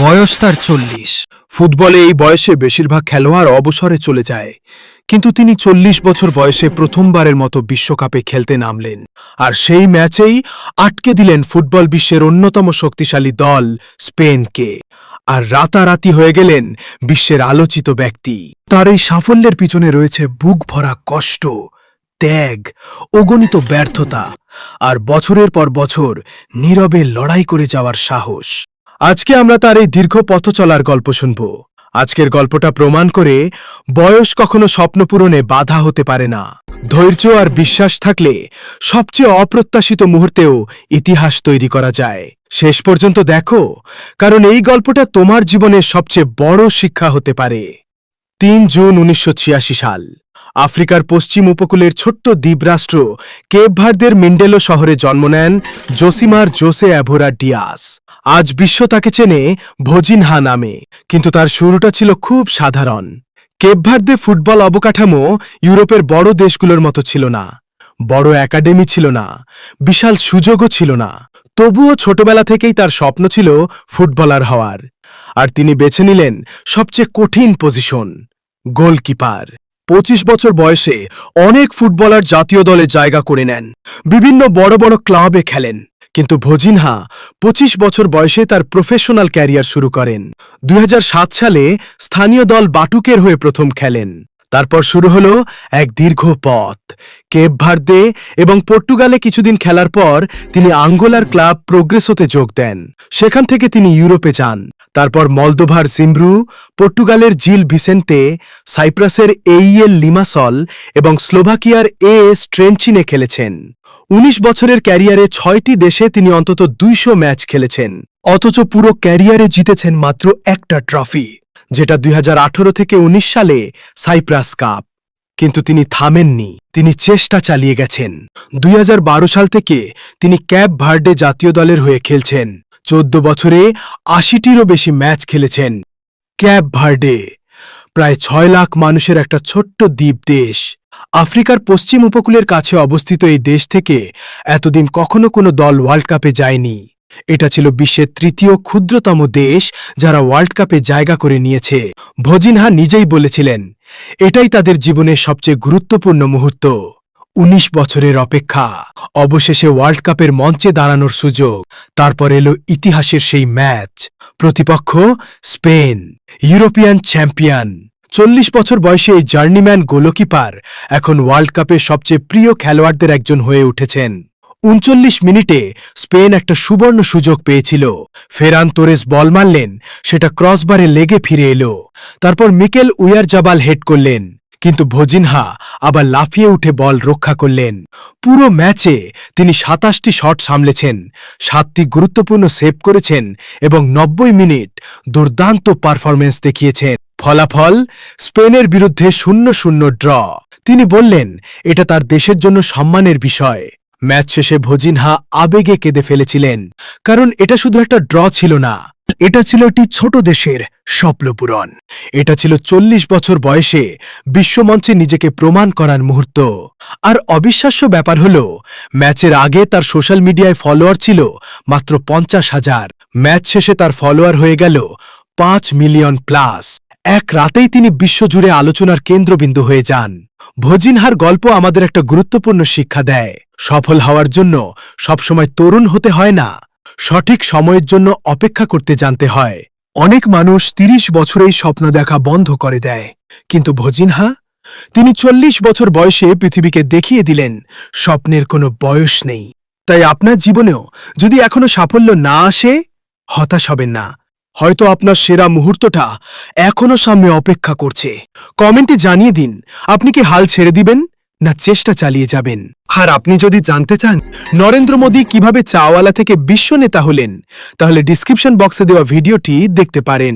বয়স তার 40। ফুটবলে এই বয়সে বেশিরভাগ খেলোয়াড় অবসরে চলে যায়, কিন্তু তিনি 40 বছর বয়সে প্রথমবারের মতো বিশ্বকাপে খেলতে নামলেন। আর সেই ম্যাচেই আটকে দিলেন ফুটবল বিশ্বের অন্যতম শক্তিশালী দল স্পেনকে। আর রাতারাতি হয়ে গেলেন বিশ্বের আলোচিত ব্যক্তি। তার এই সাফল্যের পিছনে রয়েছে বুক ভরা কষ্ট, ত্যাগ, অগণিত ব্যর্থতা আর বছরের পর বছর নীরবে লড়াই করে যাওয়ার সাহস। আজকে আমরা তার এই দীর্ঘ পথ চলার গল্প শুনব। আজকের গল্পটা প্রমাণ করে বয়স কখনো স্বপ্ন পূরণে বাধা হতে পারে না। ধৈর্য আর বিশ্বাস থাকলে সবচেয়ে অপ্রত্যাশিত মুহূর্তেও ইতিহাস তৈরি করা যায়। শেষ পর্যন্ত দেখো, কারণ এই গল্পটা তোমার জীবনের সবচেয়ে বড় শিক্ষা হতে পারে। ৩ জুন ১৯৮৬ সাল। আফ্রিকার পশ্চিম উপকূলের ছোট্ট দ্বীপরাষ্ট্র কেপ ভার্দের মিন্ডেলো শহরে জন্ম নেন জোসিমার জোসে অ্যাভোরা ডিয়াস। আজ বিশ্ব তাকে চেনে ভোজিনহা নামে, কিন্তু তার শুরুটা ছিল খুব সাধারণ। কেপ ভার্দে ফুটবল অবকাঠামো ইউরোপের বড় দেশগুলোর মতো ছিল না। বড় একাডেমি ছিল না, বিশাল সুযোগও ছিল না। তবুও ছোটবেলা থেকেই তার স্বপ্ন ছিল ফুটবলার হওয়ার। আর তিনি বেছে নিলেন সবচেয়ে কঠিন পজিশন, গোলকিপার। ২৫ বছর বয়সে অনেক ফুটবলার জাতীয় দলে জায়গা করে নেন, বিভিন্ন বড় বড় ক্লাবে খেলেন, কিন্তু ভোজিনহা ২৫ বছর বয়সে তার প্রফেশনাল ক্যারিয়ার শুরু করেন। ২০০৭ সালে স্থানীয় দল বাটুকের হয়ে প্রথম খেলেন। তারপর শুরু হলো এক দীর্ঘ পথ। কেপ ভার্দে এবং পর্তুগালে কিছুদিন খেলার পর তিনি আঙ্গোলার ক্লাব প্রোগ্রেসোতে যোগ দেন। সেখান থেকে তিনি ইউরোপে যান। তারপর মলদোভার সিমব্রু, পর্তুগালের জিল ভিসেন্তে, সাইপ্রাসের এইএল লিমাসল এবং স্লোভাকিয়ার এএস ট্রেনচিনে খেলেছেন। ১৯ বছরের ক্যারিয়ারে ৬টি দেশে তিনি অন্তত ২০০ ম্যাচ খেলেছেন, অথচ পুরো ক্যারিয়ারে জিতেছেন মাত্র একটা ট্রফি, যেটা ২০১৮ থেকে ১৯ সালে সাইপ্রাস কাপ। কিন্তু তিনি থামেননি, তিনি চেষ্টা চালিয়ে গেছেন। ২০১২ সাল থেকে তিনি ক্যাপ ভার্ডে জাতীয় দলের হয়ে খেলছেন। ১৪ বছরে ৮০টিরও বেশি ম্যাচ খেলেছেন। ক্যাপ ভার্ডে প্রায় ৬ লাখ মানুষের একটা ছোট্ট দ্বীপ দেশ। আফ্রিকার পশ্চিম উপকূলের কাছে অবস্থিত এই দেশ থেকে এতদিন কখনো কোনো দল ওয়ার্ল্ড কাপে যায়নি। এটা ছিল বিশ্বের ৩য় ক্ষুদ্রতম দেশ যারা ওয়ার্ল্ড কাপে জায়গা করে নিয়েছে। ভোজিনহা নিজেই বলেছিলেন, এটাই তাদের জীবনের সবচেয়ে গুরুত্বপূর্ণ মুহূর্ত। ১৯ বছরের অপেক্ষা, অবশেষে ওয়ার্ল্ড কাপের মঞ্চে দাঁড়ানোর সুযোগ। তারপর এলো ইতিহাসের সেই ম্যাচ। প্রতিপক্ষ স্পেন, ইউরোপিয়ান চ্যাম্পিয়ন। ৪০ বছর বয়সে এই জার্নিম্যান গোলকিপার এখন ওয়ার্ল্ড কাপের সবচেয়ে প্রিয় খেলোয়াড়দের একজন হয়ে উঠেছেন। ৩৯ মিনিটে স্পেন একটা সুবর্ণ সুযোগ পেয়েছিল। ফেরান তোরেস বল মারলেন, সেটা ক্রসবারে লেগে ফিরে এলো। তারপর মিকেল উয়ারজাবাল হেড করলেন, কিন্তু ভোজিনহা আবার লাফিয়ে উঠে বল রক্ষা করলেন। পুরো ম্যাচে তিনি ২৭টি শট সামলেছেন, ৭টি গুরুত্বপূর্ণ সেভ করেছেন এবং ৯০ মিনিট দুর্দান্ত পারফরমেন্স দেখিয়েছেন। ফলাফল স্পেনের বিরুদ্ধে ০-০ ড্র। তিনি বললেন, এটা তার দেশের জন্য সম্মানের বিষয়। ম্যাচ শেষে ভোজিনহা আবেগে কেঁদে ফেলেছিলেন, কারণ এটা শুধু একটা ড্র ছিল না, এটা ছিল একটি ছোট দেশের স্বপ্নপূরণ। এটা ছিল ৪০ বছর বয়সে বিশ্বমঞ্চে নিজেকে প্রমাণ করার মুহূর্ত। আর অবিশ্বাস্য ব্যাপার হল, ম্যাচের আগে তার সোশ্যাল মিডিয়ায় ফলোয়ার ছিল মাত্র ৫০,০০০। ম্যাচ শেষে তার ফলোয়ার হয়ে গেল ৫ মিলিয়ন প্লাস। এক রাতেই তিনি বিশ্বজুড়ে আলোচনার কেন্দ্রবিন্দু হয়ে যান। ভোজিনহার গল্প আমাদের একটা গুরুত্বপূর্ণ শিক্ষা দেয়। সফল হওয়ার জন্য সবসময় তরুণ হতে হয় না, সঠিক সময়ের জন্য অপেক্ষা করতে জানতে হয়। অনেক মানুষ ৩০ বছরেই স্বপ্ন দেখা বন্ধ করে দেয়, কিন্তু ভোজিনহা, তিনি ৪০ বছর বয়সে পৃথিবীকে দেখিয়ে দিলেন স্বপ্নের কোনো বয়স নেই। তাই আপনার জীবনেও যদি এখনো সাফল্য না আসে, হতাশ হবেন না। হয়তো আপনার সেরা মুহূর্তটা এখনো সামনে অপেক্ষা করছে। কমেন্টে জানিয়ে দিন, আপনি কি হাল ছেড়ে দিবেন না চেষ্টা চালিয়ে যাবেন। আর আপনি যদি জানতে চান নরেন্দ্র মোদী কিভাবে চাওয়ালা থেকে বিশ্ব নেতা হলেন, তাহলে ডিসক্রিপশন বক্সে দেওয়া ভিডিওটি দেখতে পারেন।